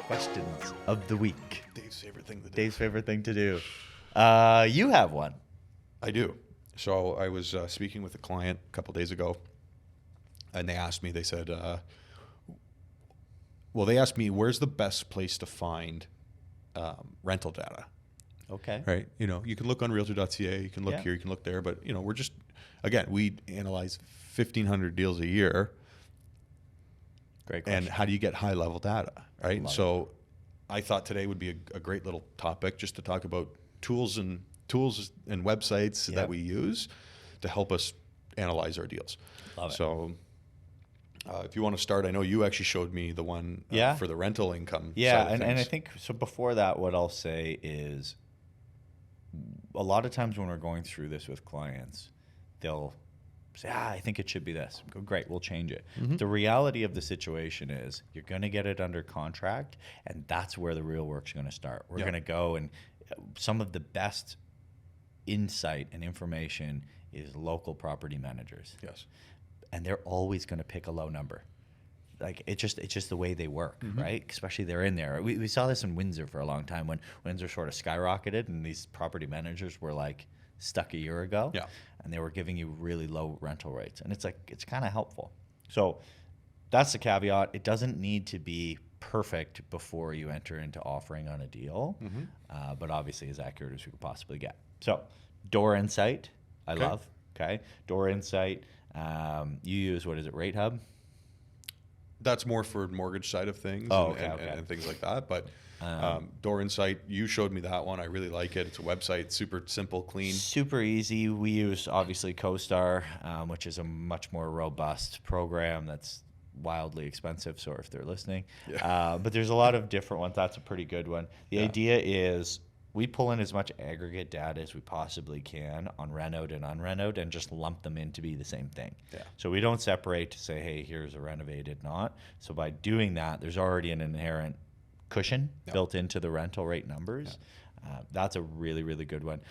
questions of the week. Dave's favorite thing to do. Dave's favorite thing to do. You have one. I do. So I was speaking with a client a couple days ago, and they asked me, they said, they asked me, where's the best place to find rental data? Okay. Right? You know, you can look on realtor.ca, you can look here, you can look there, but, you know, we're just, again, we analyze 1,500 deals a year. Great question. And how do you get high-level data, right? So I thought today would be a great little topic just to talk about tools and websites that we use to help us analyze our deals. Love it. So if you want to start, I know you actually showed me the one for the rental income side of and I think, so before that, what I'll say is a lot of times when we're going through this with clients, they'll say, I think it should be this. Go, great, we'll change it. Mm-hmm. The reality of the situation is you're going to get it under contract, and that's where the real work's going to start. We're going to go, and some of the best insight and information is local property managers. Yes. And they're always going to pick a low number. Like it's just the way they work, right? Especially they're in there. We saw this in Windsor for a long time when Windsor sort of skyrocketed and these property managers were like stuck a year ago, and they were giving you really low rental rates. And it's like, it's kind of helpful. So that's the caveat. It doesn't need to be perfect before you enter into offering on a deal, but obviously as accurate as we could possibly get. So Door Insight, I love. Okay, Door Insight. You use, what is it, Rate Hub? That's more for mortgage side of things and things like that. But Door Insight, you showed me that one. I really like it. It's a website, super simple, clean. Super easy. We use, obviously, CoStar, which is a much more robust program that's wildly expensive, so if they're listening. But there's a lot of different ones. That's a pretty good one. The idea is we pull in as much aggregate data as we possibly can on renoed and unrenoed and just lump them in to be the same thing. So we don't separate to say, hey, here's a renovated not. So by doing that, there's already an inherent cushion built into the rental rate numbers. That's a really, really good one.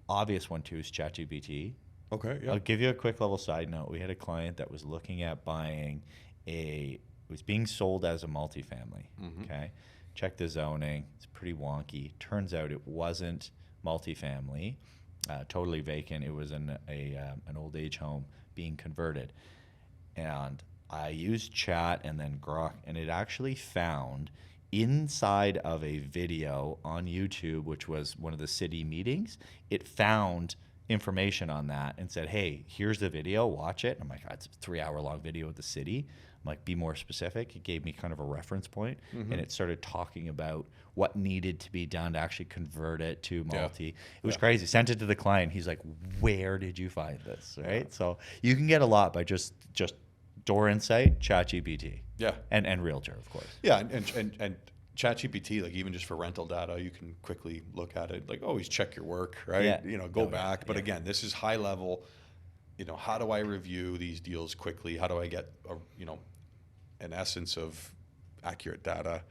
Obvious one, too, is ChatGPT. Okay, I'll give you a quick little side note. We had a client that was looking at buying it was being sold as a multifamily, okay? Check the zoning. It's pretty wonky. Turns out it wasn't multifamily, totally vacant. It was an old age home being converted. And I used chat and then Grok, and it actually found inside of a video on YouTube, which was one of the city meetings, it found information on that and said, hey, here's the video, watch it. I'm like, it's a 3-hour-long video of the city. I'm like, be more specific. It gave me kind of a reference point, and it started talking about what needed to be done to actually convert it to multi. It was crazy. Sent it to the client. He's like, where did you find this, right? So you can get a lot by just Door Insight, ChatGPT. And Realtor, of course. And ChatGPT, like even just for rental data, you can quickly look at it. Like always check your work, right? You know, go back. But again, this is high level. You know, how do I review these deals quickly? How do I get an essence of accurate data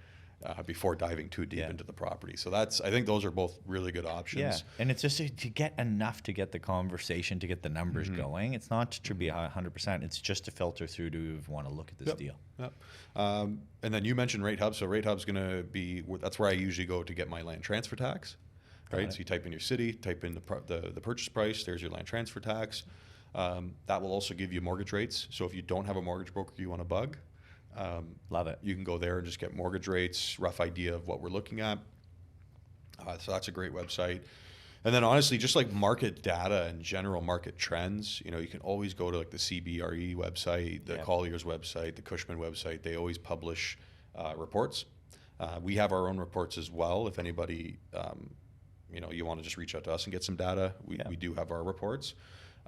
before diving too deep into the property? So I think those are both really good options. Yeah, and it's just to get enough to get the conversation, to get the numbers going. It's not to be 100%. It's just to filter through to want to look at this deal. And then you mentioned Rate Hub. So Rate Hub's going to be, that's where I usually go to get my land transfer tax. Right, so you type in your city, type in the purchase price. There's your land transfer tax. That will also give you mortgage rates. So if you don't have a mortgage broker you want to bug, love it. You can go there and just get mortgage rates, rough idea of what we're looking at. So that's a great website. And then honestly, just like market data and general market trends, you know, you can always go to like the CBRE website, the Collier's website, the Cushman website. They always publish reports. We have our own reports as well. If anybody, you want to just reach out to us and get some data, we do have our reports.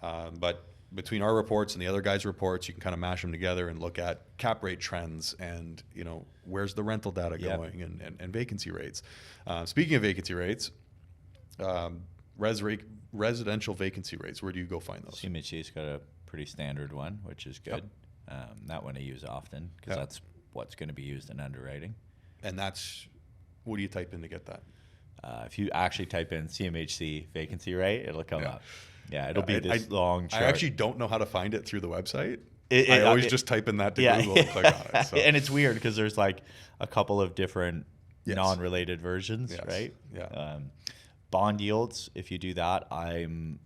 But between our reports and the other guys' reports, you can kind of mash them together and look at cap rate trends and, you know, where's the rental data going and vacancy rates. Speaking of vacancy rates, residential vacancy rates, where do you go find those? CMHC's got a pretty standard one, which is good. That one I use often because that's what's going to be used in underwriting. And what do you type in to get that? If you actually type in CMHC vacancy rate, it'll come up. Yeah, it'll be this long chart. I actually don't know how to find it through the website. I always just type in that to Google and click on it. So. And it's weird because there's like a couple of different Yes. non-related versions, Yes. right? Yeah. Bond yields, if you do that,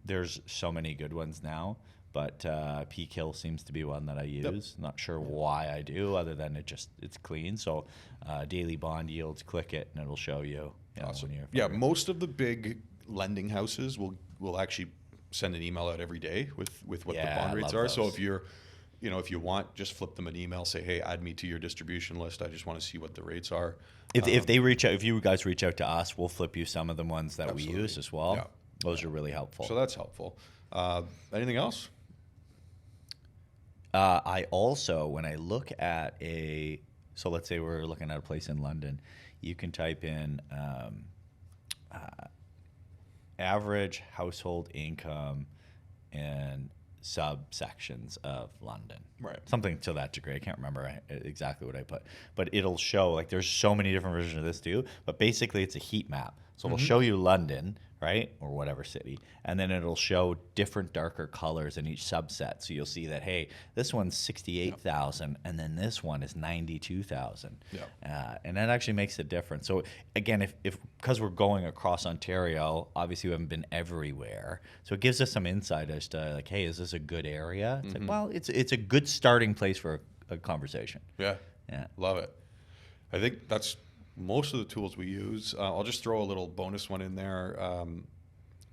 there's so many good ones now, but Peak Hill seems to be one that I use. Not sure why I do, other than it's clean. So daily bond yields, click it, and it'll show you. Awesome. Yeah, most of the big lending houses will actually send an email out every day with what the bond rates are. So if you're, if you want, just flip them an email, say, hey, add me to your distribution list. I just want to see what the rates are. If they reach out, if you guys reach out to us, we'll flip you some of the ones that we use as well. Yeah. Those are really helpful. So that's helpful. Anything else? I also, when I look at so let's say we're looking at a place in London, you can type in average household income and subsections of London. Right. Something to that degree. I can't remember exactly what I put, but it'll show, like, there's so many different versions of this too, but basically it's a heat map. So it'll show you London, right? Or whatever city. And then it'll show different darker colors in each subset. So you'll see that, hey, this one's 68,000 and then this one is 92,000. Yeah. And that actually makes a difference. So again, if because we're going across Ontario, obviously we haven't been everywhere. So it gives us some insight as to, like, hey, is this a good area? It's like, well, it's a good starting place for a conversation. Yeah. Yeah. Love it. I think that's most of the tools we use. I'll just throw a little bonus one in there.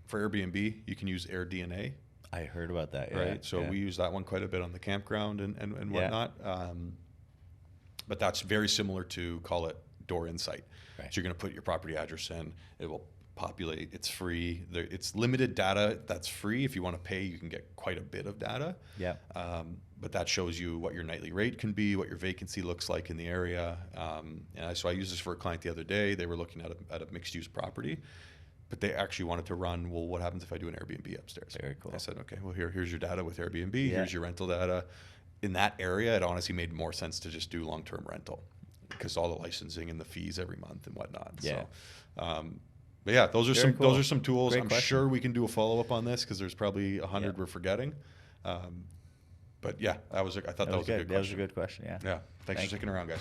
For Airbnb, you can use AirDNA. I heard about that. Yeah. Right. So we use that one quite a bit on the campground and whatnot. But that's very similar to, call it, Door Insight. Right. So you're going to put your property address in. It will populate. It's free. It's limited data that's free. If you want to pay, you can get quite a bit of data. Yeah. But that shows you what your nightly rate can be, what your vacancy looks like in the area. So I used this for a client the other day. They were looking at a mixed-use property, but they actually wanted to run, well, what happens if I do an Airbnb upstairs? Very cool. I said, okay, well, here's your data with Airbnb. Here's your rental data. In that area, it honestly made more sense to just do long-term rental because all the licensing and the fees every month and whatnot. Yeah. So, but yeah, those are some tools. Great I'm question. sure we can do a follow-up on this because there's probably 100 we're forgetting. But yeah, I thought that was a good question. That was a good question. Yeah. Yeah. Thanks for sticking around, guys.